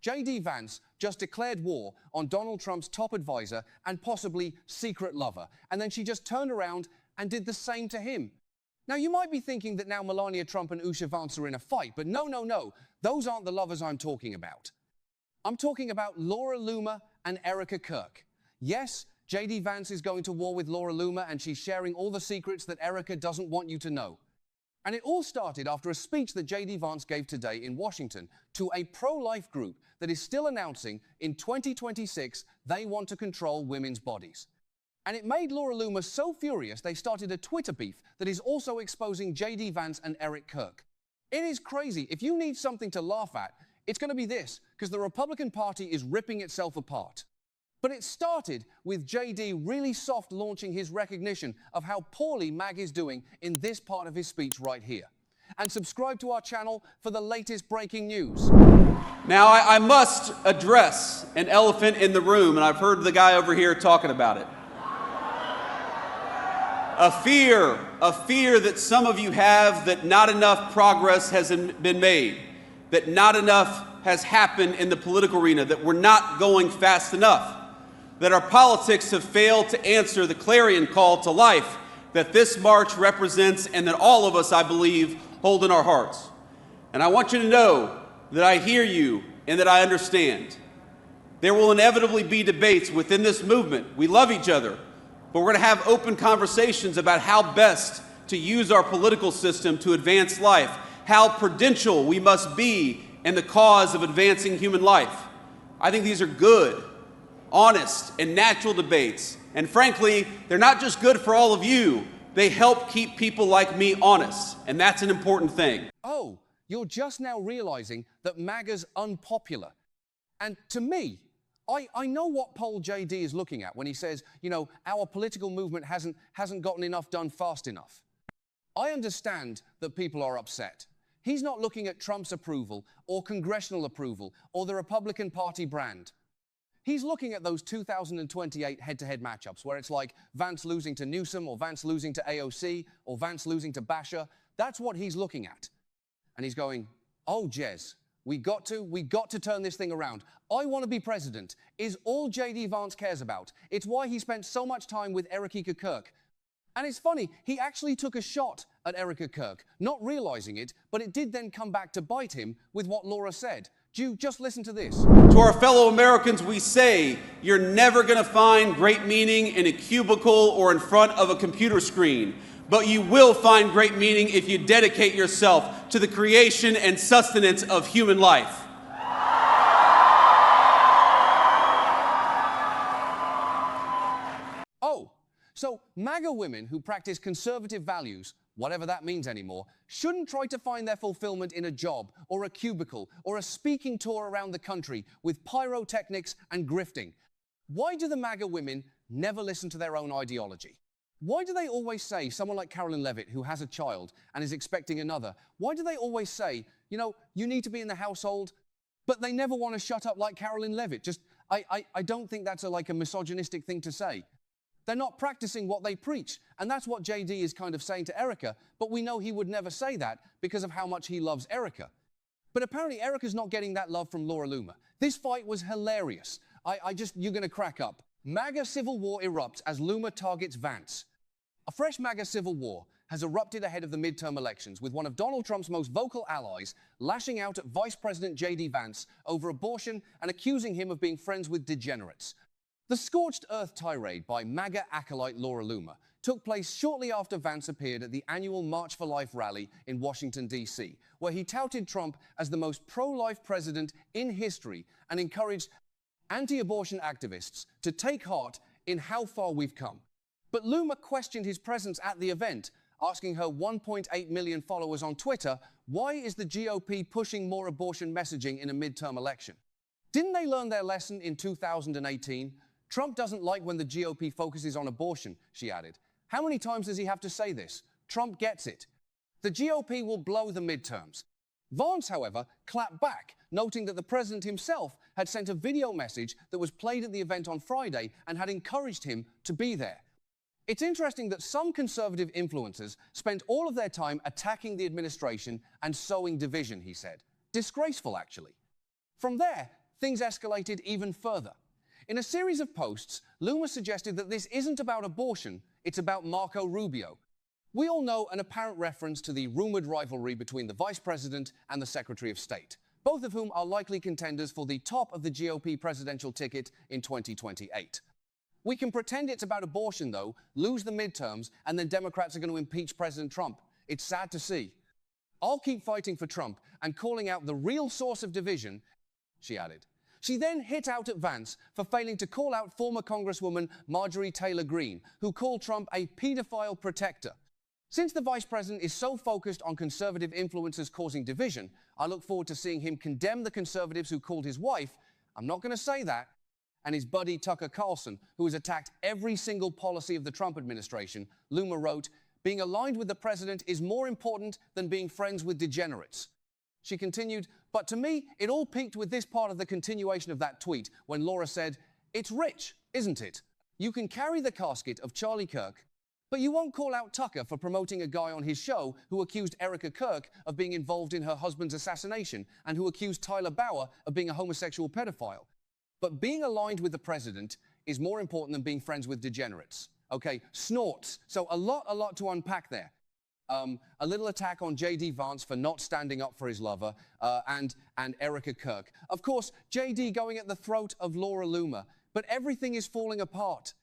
J.D. Vance just declared war on Donald Trump's top advisor and possibly secret lover, and then she just turned around and did the same to him. Now, you might be thinking that now Melania Trump and Usha Vance are in a fight, but no. Those aren't the lovers I'm talking about. I'm talking about Laura Loomer and Erika Kirk. Yes, J.D. Vance is going to war with Laura Loomer, and she's sharing all the secrets that Erika doesn't want you to know. And it all started after a speech that J.D. Vance gave today in Washington to a pro-life group that is still announcing in 2026 they want to control women's bodies. And it made Laura Loomer so furious they started a Twitter beef that is also exposing J.D. Vance and Erika Kirk. It is crazy. If you need something to laugh at, it's going to be this, because the Republican Party is ripping itself apart. But it started with J.D. really soft launching his recognition of how poorly MAGA is doing in this part of his speech right here. And subscribe to our channel for the latest breaking news. Now, I must address an elephant in the room, and I've heard the guy over here talking about it. A fear that some of you have that not enough progress has been made, that not enough has happened in the political arena, that we're not going fast enough, that our politics have failed to answer the clarion call to life that this march represents and that all of us, I believe, hold in our hearts. And I want you to know that I hear you and that I understand. There will inevitably be debates within this movement. We love each other, but we're going to have open conversations about how best to use our political system to advance life, how prudential we must be in the cause of advancing human life. I think these are good, honest, and natural debates. And frankly, they're not just good for all of you, they help keep people like me honest. And that's an important thing. Oh, you're just now realizing that MAGA's unpopular. And to me, I know what poll JD is looking at when he says, our political movement hasn't gotten enough done fast enough. I understand that people are upset. He's not looking at Trump's approval or congressional approval or the Republican Party brand. He's looking at those 2028 head-to-head matchups where it's like Vance losing to Newsom or Vance losing to AOC or Vance losing to Basher. That's what he's looking at. And he's going, oh, Jez, we got to turn this thing around. I want to be president is all J.D. Vance cares about. It's why he spent so much time with Erika Kirk. And it's funny, he actually took a shot at Erika Kirk, not realizing it, but it did then come back to bite him with what Laura said. Just listen to this. To our fellow Americans, we say, you're never going to find great meaning in a cubicle or in front of a computer screen. But you will find great meaning if you dedicate yourself to the creation and sustenance of human life. Oh, so MAGA women who practice conservative values, whatever that means anymore, shouldn't try to find their fulfillment in a job or a cubicle or a speaking tour around the country with pyrotechnics and grifting. Why do the MAGA women never listen to their own ideology? Why do they always say, someone like Caroline Levitt, who has a child and is expecting another, why do they always say, you need to be in the household, but they never want to shut up like Caroline Levitt? I don't think that's a misogynistic thing to say. They're not practicing what they preach, and that's what JD is kind of saying to Erika, but we know he would never say that because of how much he loves Erika. But apparently Erika's not getting that love from Laura Loomer. This fight was hilarious. You're going to crack up. MAGA civil war erupts as Loomer targets Vance. A fresh MAGA civil war has erupted ahead of the midterm elections, with one of Donald Trump's most vocal allies lashing out at Vice President J.D. Vance over abortion and accusing him of being friends with degenerates. The scorched earth tirade by MAGA acolyte Laura Loomer took place shortly after Vance appeared at the annual March for Life rally in Washington, D.C., where he touted Trump as the most pro-life president in history and encouraged anti-abortion activists to take heart in how far we've come. But Loomer questioned his presence at the event, asking her 1.8 million followers on Twitter, why is the GOP pushing more abortion messaging in a midterm election? Didn't they learn their lesson in 2018? Trump doesn't like when the GOP focuses on abortion, she added. How many times does he have to say this? Trump gets it. The GOP will blow the midterms. Vance, however, clapped back, noting that the president himself had sent a video message that was played at the event on Friday and had encouraged him to be there. It's interesting that some conservative influencers spent all of their time attacking the administration and sowing division, he said. Disgraceful, actually. From there, things escalated even further. In a series of posts, Loomer suggested that this isn't about abortion, it's about Marco Rubio. We all know an apparent reference to the rumored rivalry between the Vice President and the Secretary of State, both of whom are likely contenders for the top of the GOP presidential ticket in 2028. We can pretend it's about abortion, though, lose the midterms, and then Democrats are going to impeach President Trump. It's sad to see. I'll keep fighting for Trump and calling out the real source of division, she added. She then hit out at Vance for failing to call out former Congresswoman Marjorie Taylor Greene, who called Trump a pedophile protector. Since the vice president is so focused on conservative influences causing division, I look forward to seeing him condemn the conservatives who called his wife, I'm not going to say that, and his buddy Tucker Carlson, who has attacked every single policy of the Trump administration. Loomer wrote, "Being aligned with the president is more important than being friends with degenerates." She continued, "But to me, it all peaked with this part of the continuation of that tweet when Laura said, 'It's rich, isn't it? You can carry the casket of Charlie Kirk, but you won't call out Tucker for promoting a guy on his show who accused Erika Kirk of being involved in her husband's assassination and who accused Tyler Bauer of being a homosexual pedophile. But being aligned with the president is more important than being friends with degenerates.'" Okay, snorts. So a lot to unpack there. A little attack on J.D. Vance for not standing up for his lover, and Erika Kirk. Of course, J.D. going at the throat of Laura Loomer, but everything is falling apart.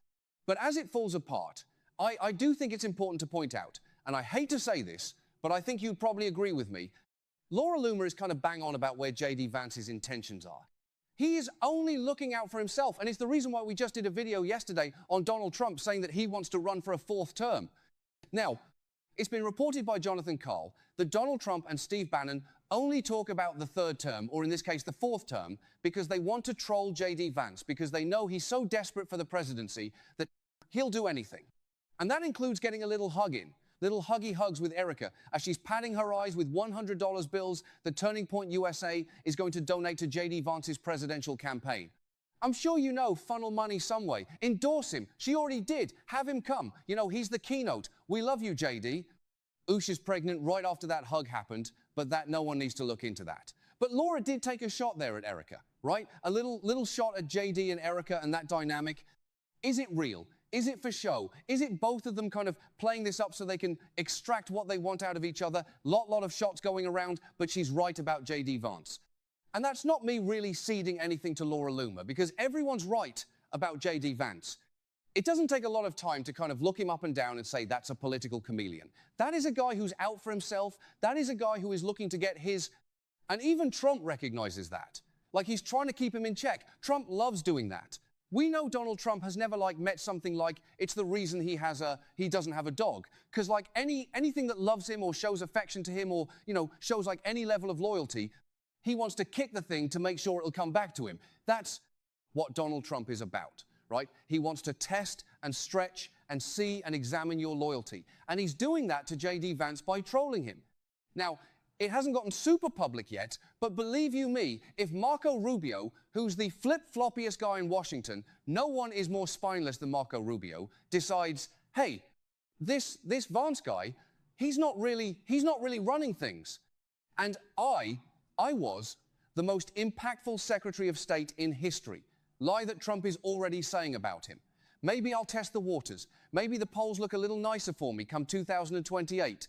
But as it falls apart, I do think it's important to point out, and I hate to say this, but I think you'd probably agree with me, Laura Loomer is kind of bang on about where J.D. Vance's intentions are. He is only looking out for himself, and it's the reason why we just did a video yesterday on Donald Trump saying that he wants to run for a 4th term. Now, it's been reported by Jonathan Karl that Donald Trump and Steve Bannon only talk about the 3rd term, or in this case, the 4th term, because they want to troll J.D. Vance, because they know he's so desperate for the presidency that he'll do anything. And that includes getting a little hug in, little huggy hugs with Erika, as she's patting her eyes with $100 bills that Turning Point USA is going to donate to J.D. Vance's presidential campaign. I'm sure you know, funnel money some way. Endorse him. She already did. Have him come. You know, he's the keynote. We love you, J.D. Oosh is pregnant right after that hug happened, but no one needs to look into that. But Laura did take a shot there at Erika, right? A little shot at J.D. and Erika and that dynamic. Is it real? Is it for show? Is it both of them kind of playing this up so they can extract what they want out of each other? Lot of shots going around, but she's right about J.D. Vance. And that's not me really ceding anything to Laura Loomer, because everyone's right about J.D. Vance. It doesn't take a lot of time to kind of look him up and down and say that's a political chameleon. That is a guy who's out for himself. That is a guy who is looking to get his... And even Trump recognizes that. Like, he's trying to keep him in check. Trump loves doing that. We know Donald Trump has never met something like it's the reason he doesn't have a dog. Because like anything that loves him or shows affection to him or, shows like any level of loyalty, he wants to kick the thing to make sure it'll come back to him. That's what Donald Trump is about, right? He wants to test and stretch and see and examine your loyalty. And he's doing that to J.D. Vance by trolling him. Now, it hasn't gotten super public yet, but believe you me, if Marco Rubio, who's the flip-floppiest guy in Washington, no one is more spineless than Marco Rubio, decides, hey, this Vance guy, he's not really running things. And I was the most impactful Secretary of State in history. Lie that Trump is already saying about him. Maybe I'll test the waters. Maybe the polls look a little nicer for me come 2028.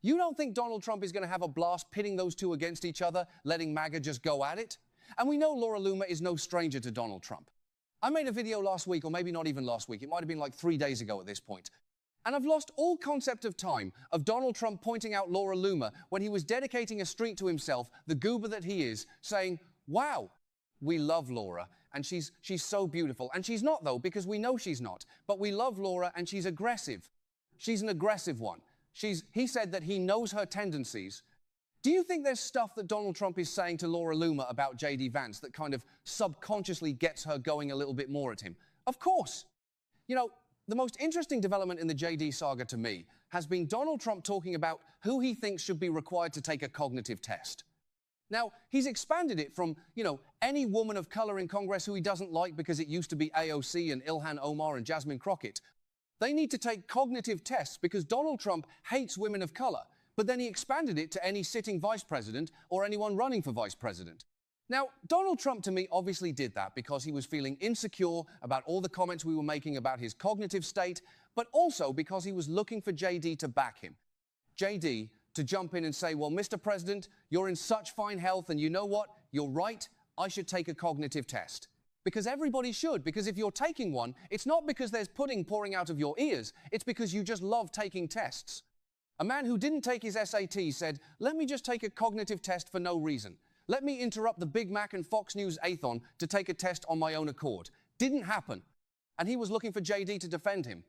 You don't think Donald Trump is going to have a blast pitting those two against each other, letting MAGA just go at it? And we know Laura Loomer is no stranger to Donald Trump. I made a video last week, or maybe not even last week, it might have been like 3 days ago at this point. And I've lost all concept of time of Donald Trump pointing out Laura Loomer when he was dedicating a street to himself, the goober that he is, saying, wow, we love Laura, and she's so beautiful. And she's not, though, because we know she's not. But we love Laura, and she's aggressive. She's an aggressive one. He said that he knows her tendencies. Do you think there's stuff that Donald Trump is saying to Laura Loomer about J.D. Vance that kind of subconsciously gets her going a little bit more at him? Of course. You know, the most interesting development in the J.D. saga to me has been Donald Trump talking about who he thinks should be required to take a cognitive test. Now, he's expanded it from, any woman of color in Congress who he doesn't like because it used to be AOC and Ilhan Omar and Jasmine Crockett. They need to take cognitive tests because Donald Trump hates women of color, but then he expanded it to any sitting vice president or anyone running for vice president. Now, Donald Trump to me obviously did that because he was feeling insecure about all the comments we were making about his cognitive state, but also because he was looking for JD to back him. JD to jump in and say, well, Mr. President, you're in such fine health, and you know what? You're right, I should take a cognitive test. Because everybody should, because if you're taking one, it's not because there's pudding pouring out of your ears, it's because you just love taking tests. A man who didn't take his SAT said, let me just take a cognitive test for no reason. Let me interrupt the Big Mac and Fox News Athon to take a test on my own accord. Didn't happen. And he was looking for JD to defend him.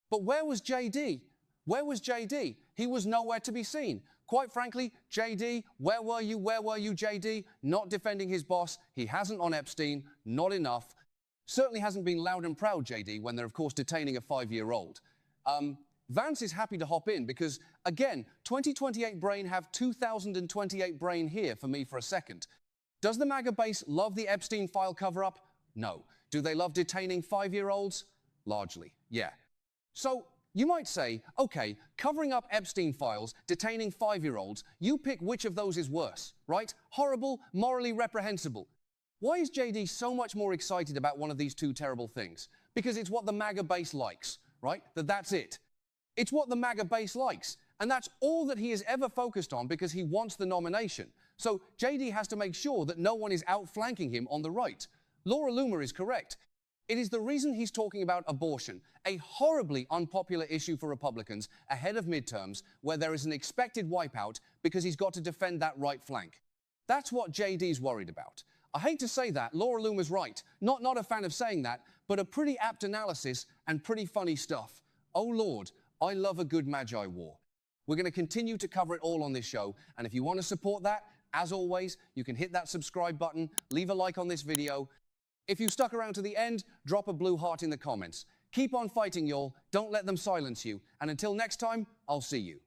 But where was JD? Where was JD? He was nowhere to be seen. Quite frankly, JD, where were you, JD? Not defending his boss. He hasn't on Epstein. Not enough. Certainly hasn't been loud and proud, JD, when they're, of course, detaining a 5-year-old. Vance is happy to hop in because, again, 2028 brain have 2028 brain here for me for a second. Does the MAGA base love the Epstein file cover-up? No. Do they love detaining 5-year-olds? Largely, yeah. So, you might say, okay, covering up Epstein files, detaining 5-year-olds, you pick which of those is worse, right? Horrible, morally reprehensible. Why is JD so much more excited about one of these two terrible things? Because it's what the MAGA base likes, right? That's it. It's what the MAGA base likes. And that's all that he is ever focused on because he wants the nomination. So JD has to make sure that no one is outflanking him on the right. Laura Loomer is correct. It is the reason he's talking about abortion, a horribly unpopular issue for Republicans ahead of midterms where there is an expected wipeout because he's got to defend that right flank. That's what JD's worried about. I hate to say that, Laura Loomer's right. Not a fan of saying that, but a pretty apt analysis and pretty funny stuff. Oh Lord, I love a good Magi war. We're going to continue to cover it all on this show, and if you want to support that, as always, you can hit that subscribe button, leave a like on this video. If you stuck around to the end, drop a blue heart in the comments. Keep on fighting, y'all. Don't let them silence you. And until next time, I'll see you.